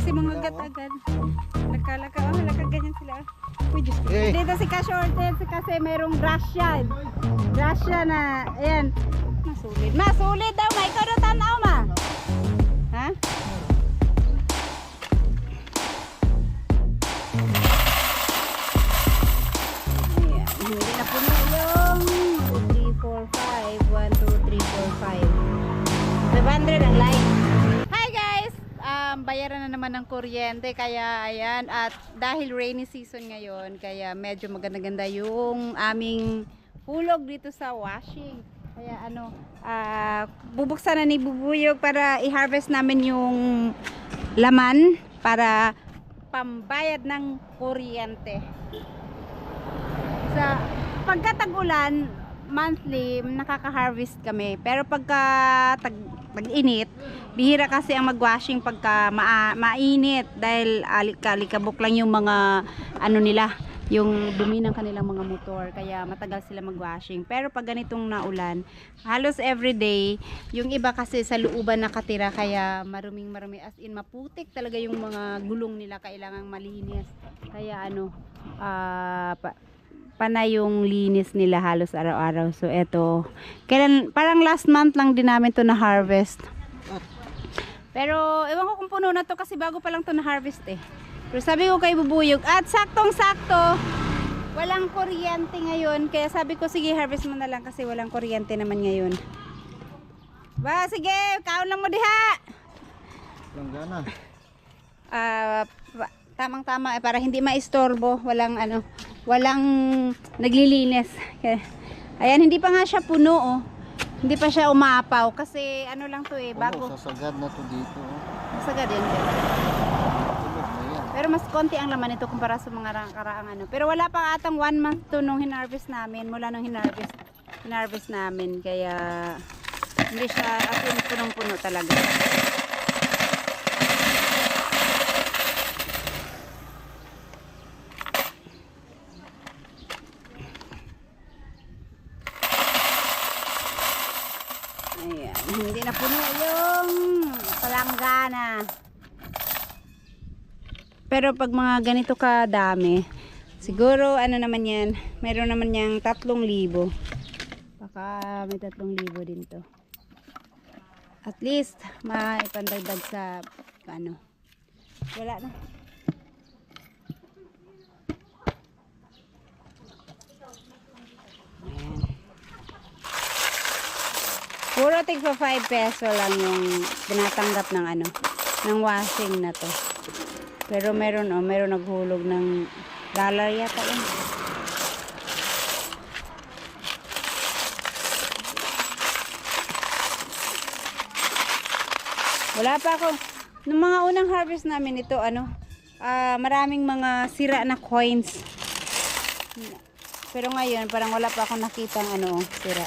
kasi mga agad-agad. Laka-laka, ganyan sila. Uy, Diyos ko. Dito si ka-shorted kasi mayroong Russian. Russian na, ayan. Masulit. Masulit daw, ma. Ikaw na tanaw, ma. Ha? Ayan, hindi na puno yung 2, 3, 4, 5. 1, 2, 3, 4, 5. 500 ang line. Hi guys! Bayaran na naman ng kuryente kaya ayan, at dahil rainy season ngayon kaya medyo maganda-ganda yung aming hulog dito sa washing. Kaya ano, bubuksan na ni Bubuyog para i-harvest namin yung laman para pambayad ng kuryente. Sa pagkatag-ulan, monthly nakaka-harvest kami, pero pagka tag-init, bihira kasi ang mag-washing pagka mainit dahil alikabok lang yung mga ano nila, yung dumi ng kanilang mga motor, kaya matagal sila mag-washing. Pero pag ganitong naulan, halos everyday, yung iba kasi sa looban nakatira kaya maruming as in maputik talaga yung mga gulong nila, kailangang malinis. Kaya ano, panay yung linis nila halos araw-araw. So eto, parang last month lang din namin to na harvest. Pero ewan ko kung puno na to kasi bago pa lang to na harvest eh. Pero sabi ko kay Bubuyog, at saktong-sakto walang kuryente ngayon, kaya sabi ko sige harvest mo na lang kasi walang kuryente naman ngayon. Ba, sige, kaon lang mo diha. Langgana. Tamang-tama para hindi maistorbo, walang ano, walang naglilinis. Ayan, hindi pa nga siya puno oh. Hindi pa siya umapaw kasi ano lang to eh, bago. Sasagad na to dito. Sasagad yan. Pero mas konti ang laman nito kumpara sa mga karaang ano. Pero wala pa atang 1 month to nung hinarvest namin, mula nung hinarvest namin, kaya hindi siya as in punong-puno talaga. Ayan, hindi na puno yung palanggana. Pero pag mga ganito kadami, siguro ano naman yan, mayroon naman yang 3,000. Baka may 3,000 din to. At least maipandagdag sa ano. Wala na. Ayan. Puro tigpa 5 peso lang yung tinatanggap ng ano, ng washing na to. Pero meron naghulog ng dollar yata yun. Wala pa ako. Nung mga unang harvest namin ito, ano, maraming mga sira na coins. Pero ngayon, parang wala pa akong nakitang ano, sira.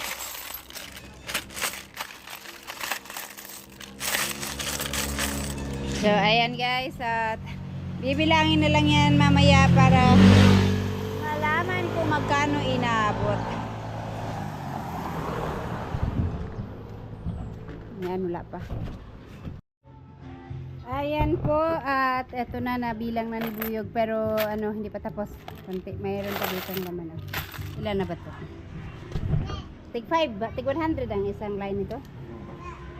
So, ayan guys, at bibilangin na lang yan mamaya para malaman kung magkano inaabot. Ayan, wala pa. Ayan po, at eto na, nabilang na ni Buyog, pero ano, hindi pa tapos. Kunti, mayroon pa dito ng laman. Ilan na ba ito? Tig 5, tig 100 ang isang line nito.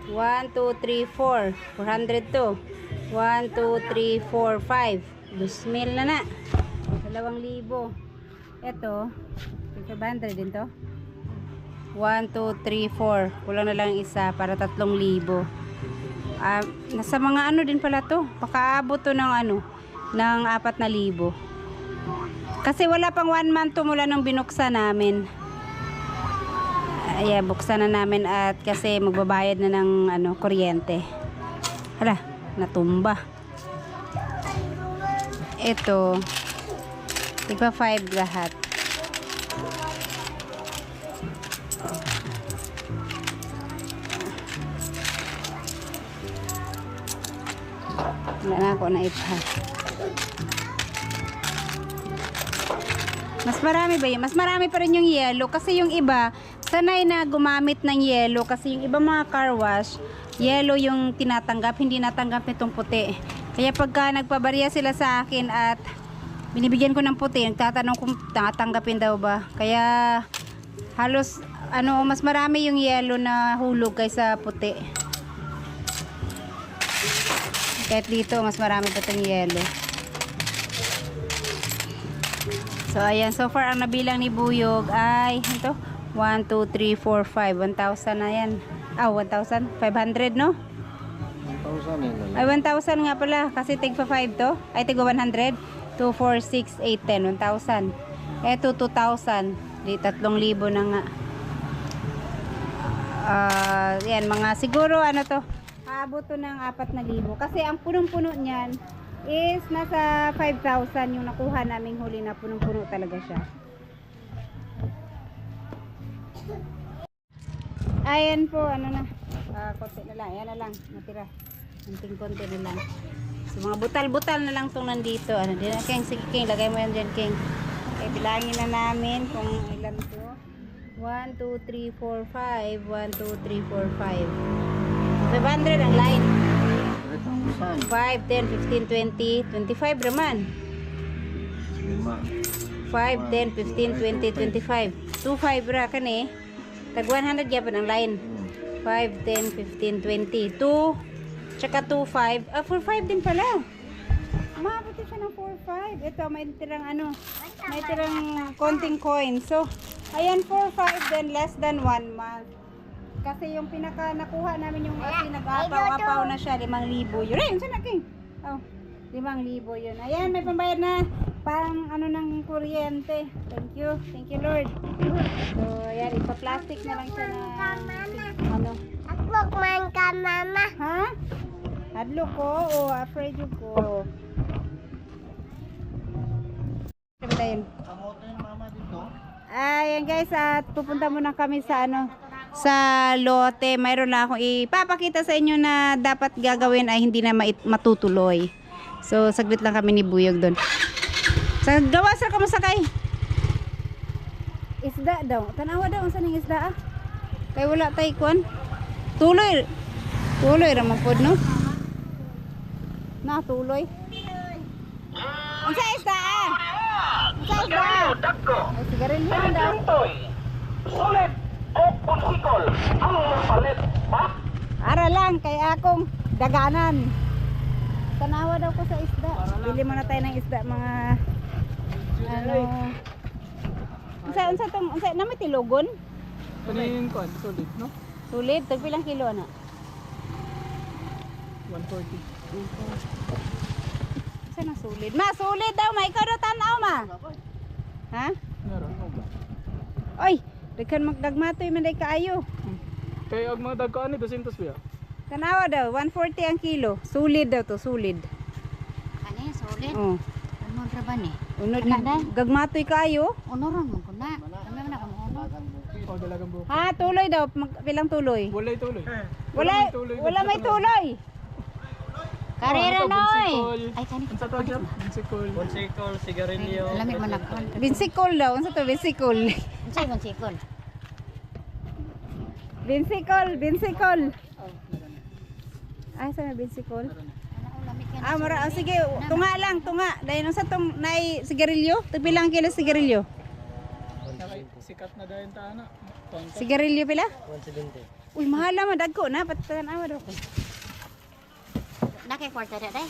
1, 2, 3, 4. 400 to. 1, 2, 3, 4, 5. 2,000 na na. 2,000. Ito, 500 din to. 1, 2, 3, 4. Kulang na lang isa para 3,000. Nasa mga ano din pala to. Pakaabot to ng ano, ng 4,000. Kasi wala pang 1 month to mula nung binuksan namin. Ayan, buksan na namin at kasi magbabayad na ng ano, kuryente. Hala, natumba. Ito, tigpa 5 lahat. Wala na ako na ipa. Mas marami ba yun? Mas marami pa rin yung yellow kasi yung iba sanay na gumamit ng yellow kasi yung iba mga car wash, yellow yung tinatanggap, hindi natanggap nitong puti. Kaya pagka nagpabarya sila sa akin at binibigyan ko ng puti, nagtatanong kung tatanggapin daw ba. Kaya halos mas marami yung yellow na hulog kaysa puti. Kahit dito mas marami pa itong yellow. So ayan, so far ang nabilang ni Buyog ay ito 1, 2, 3, 4, 5 1,000 na yan. 1,500 no? 1,000 yun lang. Ay 1,000 nga pala kasi tig pa 5 to. Ay tig 100. 2, 4, 6, 8, 10 1,000. Eto 2,000. Di 3,000 na nga. Yan mga siguro to. Aabot to ng 4,000 kasi ang punong-puno niyan is nasa 5,000 yung nakuha naming huli na punong-puno talaga siya. Ayan po, konti na lang. Ayan na lang, natira. Kunting konti na lang. So, mga butal-butal na lang itong nandito. King, sige King, lagay mo yan dyan King. Okay, bilangin na namin kung ilan to. 1, 2, 3, 4, 5. 1, 2, 3, 4, 5. 500 ang line. 5, 10, 15, 20, 25 raman. 5, 10, 15, 20, 25. 25 ra kan eh. Tag 100 gyapon ang line. 5, 10, 15, 20. 2, tsaka 2, 5. 4, 5 din pala. Umabot siya ng 4, 5. Ito, may tirang may tirang konting coin. So, ayan 4, 5 then less than 1 month. Kasi yung pinaka nakuha namin yung kasi nag-apaw-apaw na siya, 5,000 yun. Ayun, saan na King? 5,000 yun. Ayan, may pambayad na pang ng kuryente. Thank you Lord. So, ayan, ipa-plastic na lang siya na Aklok man ka, mama. Ha? Hadlo ko o afraid you ko. Sabi tayo. Kamote yung mama dito. Ayan guys, at pupunta muna kami sa sa lote. Mayroon lang akong ipapakita sa inyo na dapat gagawin ay hindi na matutuloy. So, saglit lang kami ni Buyog doon. Sa gawas ra ka masakay. Isda daw. Tanawa daw unsa ning isda ah. Kay wala tay kuan. Tuloy. Tuloy ra man pod no. Na tuloy. Unsa isda ah? Unsa isda? Ay sigarilyo daw. Sulit o punsikol ang mapalit pa? Ara lang kay akong daganan. Tanawa daw ko sa isda. Bili muna tayo ng isda mga unsa na may tilogon? Kanin ko, solid, no? Sulit, tagpilang kilo na? 140. Saan ang sulit? Ma, sulit daw, may ikaw daw tanaw ma. Ha? Meron. Oy, daghan magdagmatoy man day kaayo. Kaya ang mga dagkaan ni 200 ba? Tanawa daw, 140 ang kilo. Sulit daw to, sulit. Ani, sulit. Oh. Ano ra ba ni? Unod gagmatoy kaayo. Unoron mo ko na. Kami man ako mo. O, dalagang buko. Ha, tuloy daw, pilang tuloy? Walay tuloy. Wala may tuloy. Karera ito, noy. bunsikol. Ay kani. Ang sa to, Jam? Bunsikol. Ponsikol, sigarilyo. Lamig man ako. Binsikol daw, unsa to binsikol? Unsay man sikol? Binsikol. Ay, saan na binsikol? Mara, sige, tunga lang, tunga. Dahil nung sa tong nai sigarilyo, tagpilang kilo sigarilyo. Sikat na dahil taana. Sigarilyo pila? 170. Uy, mahal naman dagko na, patagan awa daw ko. Nakay kwarta ra day.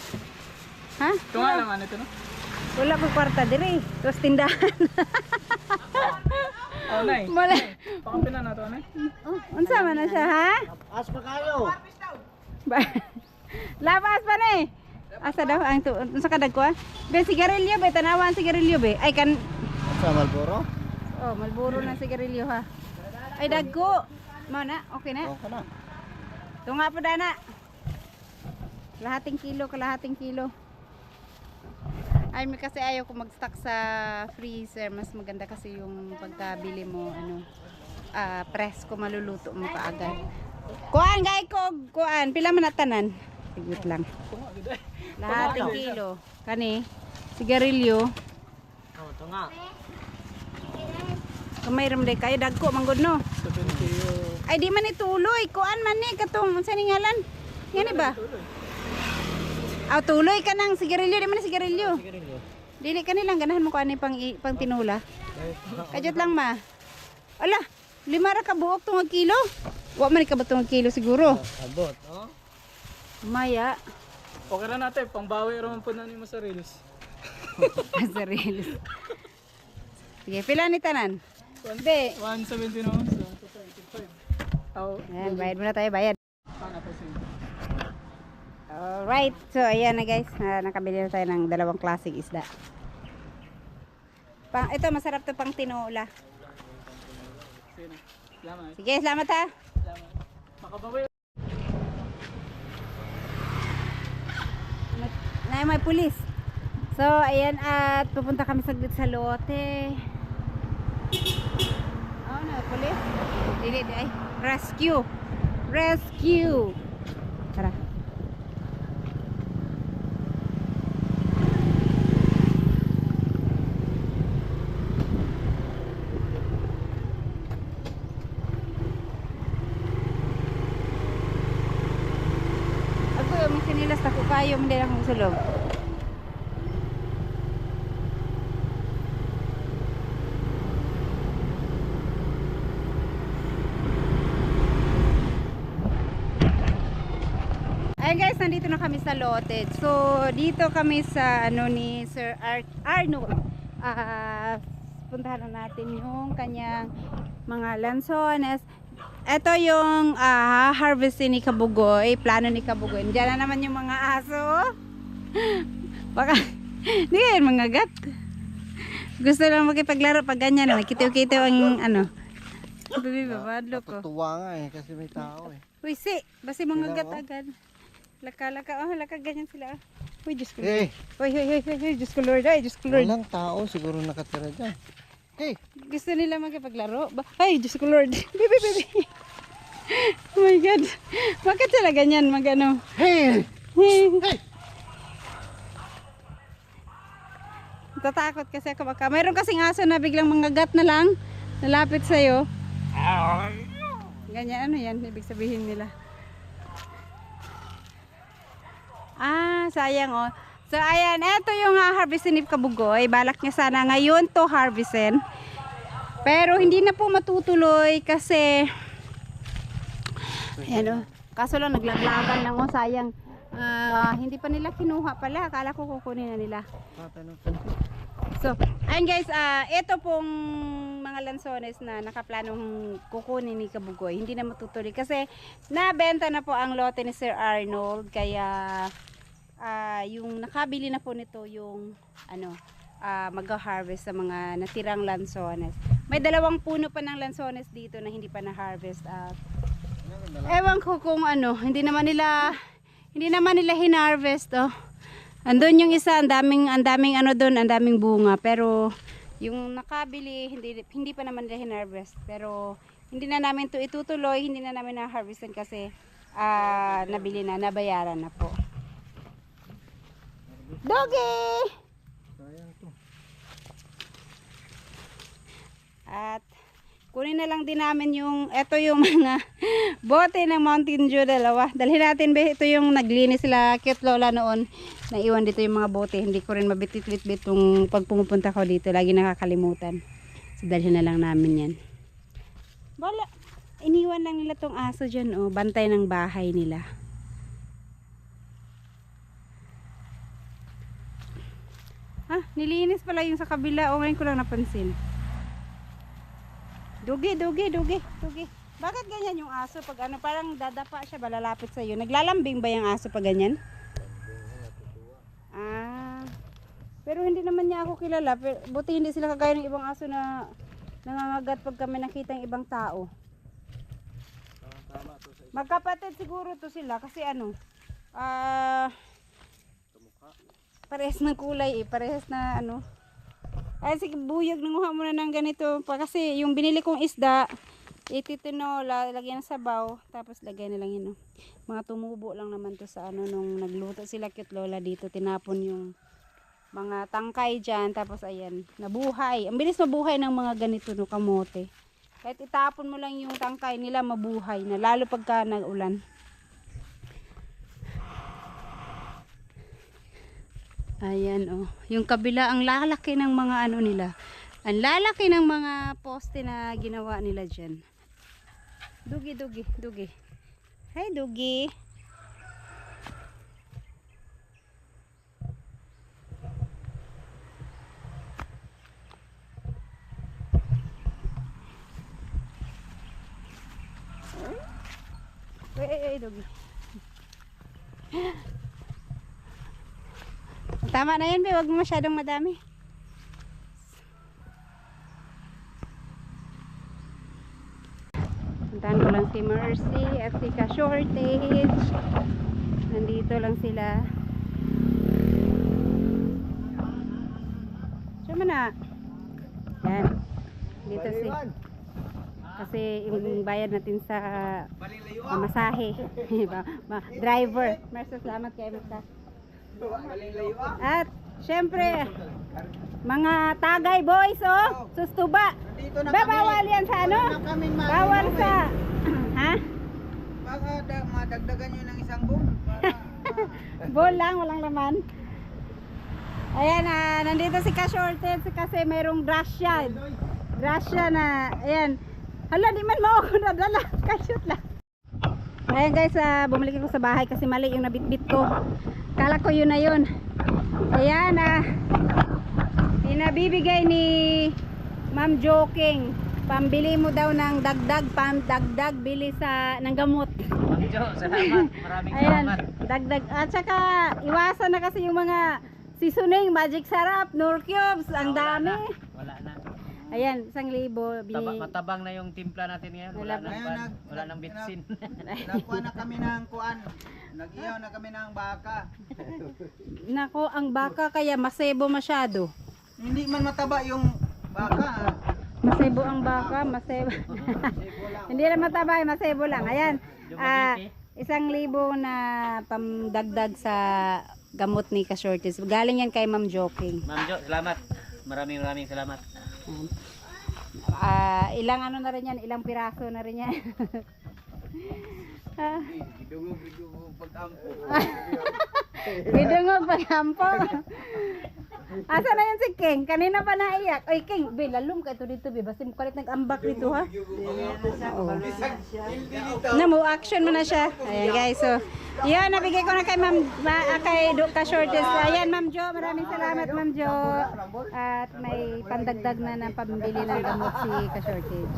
Ha? Tunga lang ano ito, no? Wala ko kwarta dire. Tapos tindahan. Oh, nay. Wala. Pakampinan na to, nay. Unsa man na siya, ha? As pa kayo. Lapas pa ni. Asa daw ang unsa ka dagko? Be sigarilyo be tanawan sigarilyo be. Ay kan Sa Malboro? oh, malburo na sigarilyo ha. Ay dagko. Mo na, okay na. Okay na. Tunga pa dana. Kalahating kilo. Ay, may kasi ayaw ko mag-stock sa freezer. Mas maganda kasi yung pagkabili mo, press ko maluluto mo kaagad. Kuan, gay ko, kuan. Pila man natanan? Sigit lang. Tunga, gid ay. Lahating kilo. Kani, sigarilyo. Ito nga. Kamay ramday kayo, dagko, manggod no. 70 Ay, di man ituloy. Kuan man ni, katong, unsa ni ngalan? Yan ba? tuloy ka ng sigarilyo. Di man na sigarilyo. Sigarilyo. Dili ka nilang ganahan mo ko ano pang tinula. Kajot lang ma. Ala, 5 ra ka buok tungag kilo. Wa man ka ba tungag kilo siguro. Abot, oh. Maya. Okay ra natin, pangbawi ra man po na nimo sa reels. Sa reels. Sige, pila ni tanan? Be. 170 naman sa 225. Oh, Ayan, bayad muna tayo, bayad. paano pa siya? Alright, so ayan na guys, nakabili na tayo ng 2 klaseng isda. Ito, masarap to pang tinola. Sino? Salamat. Sige, salamat ha. Salamat. Makabawi. May pulis. So, ayan at pupunta kami saglit sa lote. Oh, na pulis. Dili, ay, rescue. Rescue. Tara. Ako yung sinilas na ko kayo, hindi na akong sulog. Ayan guys, nandito na kami sa lote. So, dito kami sa ano ni Sir Arnold. Puntahan na natin yung kanyang mga lansones. Ito yung harvestin ni Kabugoy, plano ni Kabugoy. Diyan na naman yung mga aso. Baka, hindi yan mga gat. Gusto lang makipaglaro pag ganyan. Kitiw-kitiw ang ano. Baby, babadlo ko. Natutuwa nga eh, kasi may tao eh. Uy, basi mga Sila, gat oh. agad. Laka, laka, ganyan sila. Uy, Diyos ko. Eh, Uy, Diyos ko Lord, ay, Diyos ko Lord. walang tao siguro nakatira dyan. Hey, Gusto nila makipaglaro. Ay, Diyos ko Lord. Baby. Oh my God. Bakit sila ganyan magano? hey! Tatakot kasi ako baka. Mayroon kasing aso na biglang mga gat na lang. Nalapit sa'yo. Ganyan, ano yan? Ibig sabihin nila. Sayang oh. So ayan, eto yung harvestin ni Kabugoy. Balak niya sana ngayon to harvestin. Pero hindi na po matutuloy kasi ayan oh. Kaso lang naglaglagan lang oh, sayang. Hindi pa nila kinuha pala. Akala ko kukunin na nila. So, ayan guys, ito pong mga lansones na nakaplanong kukunin ni Kabugoy. Hindi na matutuloy kasi nabenta na po ang lote ni Sir Arnold. Kaya yung nakabili na po nito yung mag-harvest sa mga natirang lansones. May 2 puno pa ng lansones dito na hindi pa na-harvest. Ewan ko kung ano, hindi naman nila hinarvest oh. Andun yung isa, ang daming ano doon, ang daming bunga, pero yung nakabili hindi pa naman nila hinarvest. Pero hindi na namin to itutuloy, hindi na namin na-harvestan kasi nabili na, nabayaran na po. Doggy! At kunin na lang din namin yung, ito yung mga bote ng Mountain Dew 2. Dalhin natin ba, ito yung naglinis sila cute lola noon. Naiwan dito yung mga bote. Hindi ko rin mabitit-bit yung pag pumupunta ko dito. Lagi nakakalimutan. So dalhin na lang namin yan. Wala. Iniwan lang nila tong aso dyan. Oh, bantay ng bahay nila. Nilinis pala yung sa kabila. O ngayon ko lang napansin. Dugi. Bakit ganyan yung aso pag ano, parang dadapa siya, balalapit sa iyo. Naglalambing ba yung aso pag ganyan? Pero hindi naman niya ako kilala. Pero, buti hindi sila kagaya ng ibang aso na nangangagat pag kami nakita ng ibang tao. Magkapatid siguro to sila kasi ano, parehas ng kulay parehas na ano. Ay sige, buyog, nanguha muna ng ganito pa kasi yung binili kong isda, ititinola, lagyan ng sabaw, tapos lagay na lang yun. No? Mga tumubo lang naman to sa ano, nung nagluto sila cute lola dito, tinapon yung mga tangkay dyan, tapos ayan, nabuhay. Ang bilis mabuhay ng mga ganito no, kamote. Kahit itapon mo lang yung tangkay nila, mabuhay na, lalo pagka nag-ulan. Ayan oh. Yung kabila, ang lalaki ng mga ano nila. Ang lalaki ng mga poste na ginawa nila dyan. Dugi, Dugi, Dugi. Hi, Dugi. Dugi. Tama na yan, be. Huwag mo masyadong madami. Puntahan ko lang si Mercy at si Ka-Shortage. Nandito lang sila. Saan na? Yan. Dito si... Kasi yung bayad natin sa masahe. Driver. Mercy, salamat kayo. At syempre mga Tagay boys oh, sustuba. Bawal yan sa ano? Bawal sa ha? Baka madagdagan nyo ng isang bowl. Bowl lang, walang laman. Ayan nandito si Ka-Shortage kasi mayroong grasya. Grasya na, ayan. Hala, di man mo ako nadala. Ka-shoot lang. Ayan guys, bumalik ako sa bahay kasi mali yung nabitbit ko. Kala ko yun na yun. Ayan inabibigay ni Ma'am Joking. Pambili mo daw ng dagdag bili ng gamot. Ma'am Jo, salamat. Maraming Ayan, salamat. dagdag. At saka iwasan na kasi yung mga seasoning, Magic Sarap, Nor Cubes, ang dami. Wala na. Ayan, 1,000 Matabang na yung timpla natin ngayon. Wala nang bitsin. Nakuha na kami ng kuan. Nag-ihaw na kami ng baka. Nako, ang baka kaya masebo masyado. Hindi man mataba yung baka. Masebo ang baka, masebo. Hindi na mataba, masebo lang. Ayan. 1,000 na pamdagdag sa gamot ni Ka-Shortage. Galing yan kay Ma'am Joking. Ma'am Jo, salamat. Maraming salamat. Ilang ano na rin yan, ilang piraso na rin yan. Bidungog paghampo. Asa na yan si King? Kanina pa naiyak. Oy King, bilalum ka ito dito, basta mo kalit nag-ambak dito ha. Na mo action mo na siya. Ayan guys, so yun, nabigay ko na kay Ma'am kay Ka-Shortage. Ayan Ma'am Jo, maraming salamat Ma'am Jo. At may pandagdag na ng pambili ng gamot si Ka-Shortage.